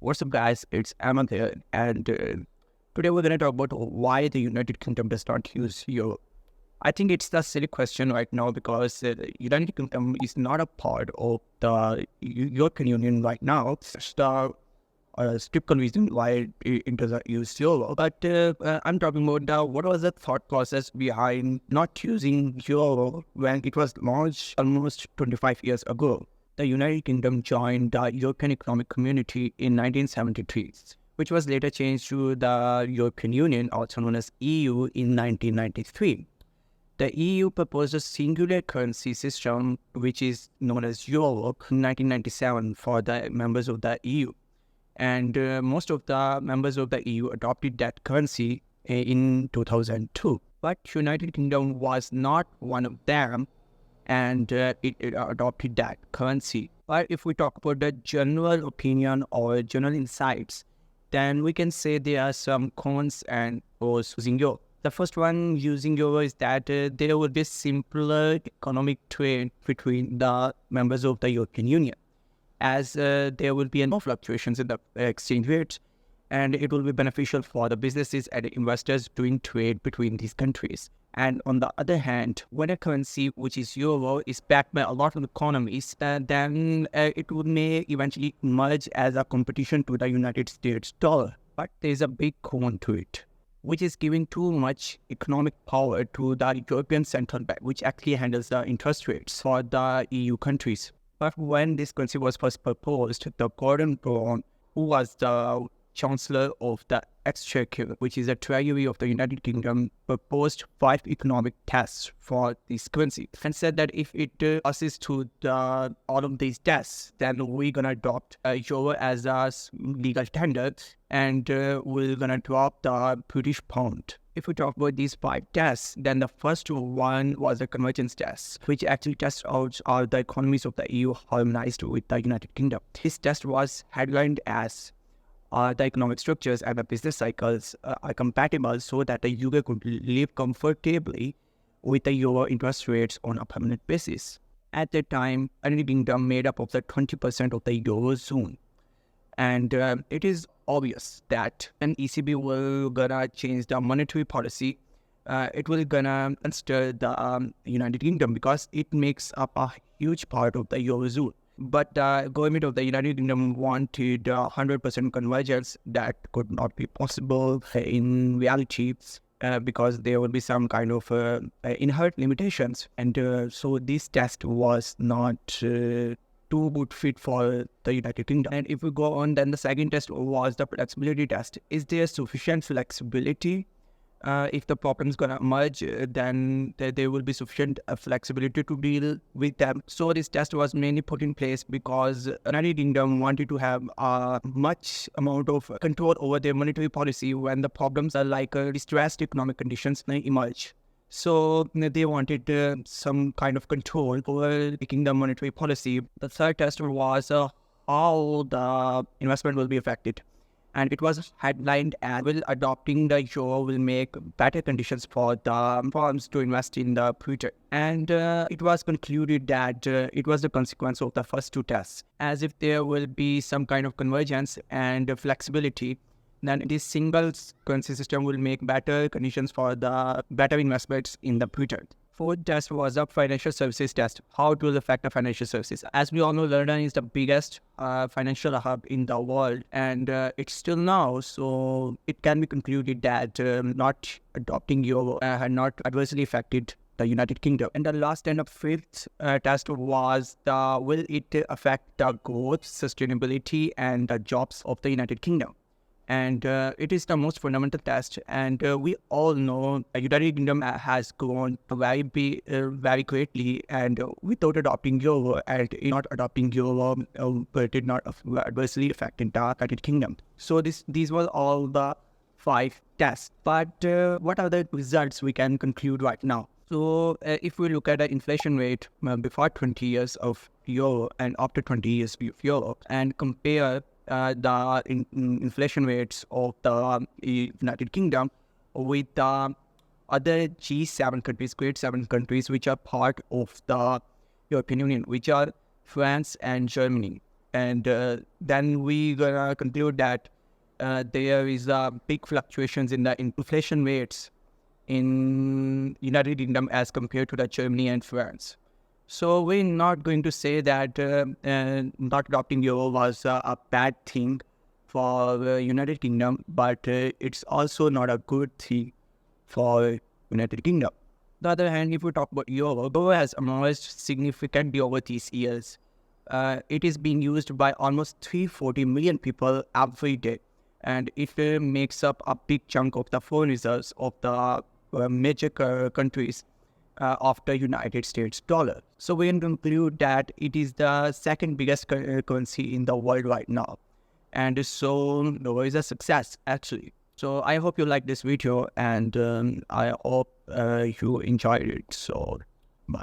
What's up, guys? It's Ahmed here, and today we're going to talk about why the United Kingdom does not use euro. I think it's the silly question right now because United Kingdom is not a part of the European Union right now. It's the typical reason why it doesn't use euro. But I'm talking about what was the thought process behind not using euro when it was launched almost 25 years ago. The United Kingdom joined the European Economic Community in 1973, which was later changed to the European Union, also known as EU, in 1993. The EU proposed a singular currency system, which is known as euro, in 1997 for the members of the EU. And most of the members of the EU adopted that currency in 2002. But United Kingdom was not one of them, and it adopted that currency. But if we talk about the general opinion or general insights, then we can say there are some cons and pros using euro. The first one using euro is that there will be simpler economic trade between the members of the European Union, as there will be no fluctuations in the exchange rates, and it will be beneficial for the businesses and investors doing trade between these countries. And on the other hand, when a currency, which is euro, is backed by a lot of economies, then it may eventually emerge as a competition to the United States dollar. But there's a big con to it, which is giving too much economic power to the European Central Bank, which actually handles the interest rates for the EU countries. But when this currency was first proposed, the Gordon Brown, who was the Chancellor of the Exchequer, which is the Treasury of the United Kingdom, proposed 5 economic tests for this currency and said that if it passes to all of these tests, then we're going to adopt euro as a legal standard, and we're going to drop the British pound. If we talk about these 5 tests, then the first one was a convergence test, which actually tests out are the economies of the EU harmonized with the United Kingdom. This test was headlined as the economic structures and the business cycles are compatible so that the UK could live comfortably with the euro interest rates on a permanent basis. At the time, the United Kingdom made up of the 20% of the eurozone. And it is obvious that when ECB will gonna change the monetary policy, it will gonna consider the United Kingdom because it makes up a huge part of the eurozone. But the government of the United Kingdom wanted 100% convergence. That could not be possible in reality because there will be some kind of inherent limitations. And so this test was not too good fit for the United Kingdom. And if we go on, then the second test was the flexibility test. Is there sufficient flexibility? If the problem is going to emerge, then there will be sufficient flexibility to deal with them. So this test was mainly put in place because the United Kingdom wanted to have a much amount of control over their monetary policy when the problems are like distressed economic conditions may emerge. So they wanted some kind of control over making the monetary policy. The third test was how the investment will be affected. And it was headlined as, will adopting the euro will make better conditions for the firms to invest in the future. And it was concluded that it was the consequence of the first 2 tests. As if there will be some kind of convergence and flexibility, then this single currency system will make better conditions for the better investments in the future. Fourth test was a financial services test. How it will affect the financial services. As we all know, London is the biggest financial hub in the world, and it's still now. So it can be concluded that not adopting euro had not adversely affected the United Kingdom. And the last and the fifth test was will it affect the growth, sustainability, and the jobs of the United Kingdom. And it is the most fundamental test. And we all know the United Kingdom has grown very greatly, and without adopting euro and not adopting euro, but did not adversely affect the United Kingdom. So these were all the 5 tests. But what are the results we can conclude right now? So if we look at the inflation rate before 20 years of euro and after 20 years of euro, and compare the inflation rates of the United Kingdom with the other G7 countries, Great 7 countries, which are part of the European Union, which are France and Germany. And then we gonna conclude that there is big fluctuations in the inflation rates in United Kingdom as compared to the Germany and France. So we're not going to say that not adopting euro was a bad thing for the United Kingdom, but it's also not a good thing for United Kingdom. On the other hand, if we talk about euro has emerged significantly over these years. It is being used by almost 340 million people every day, and it makes up a big chunk of the foreign reserves of the major countries after United States dollar. So we can conclude that it is the second biggest currency in the world right now, and so euro is a success actually. So I hope you like this video, and I hope you enjoyed it. So bye.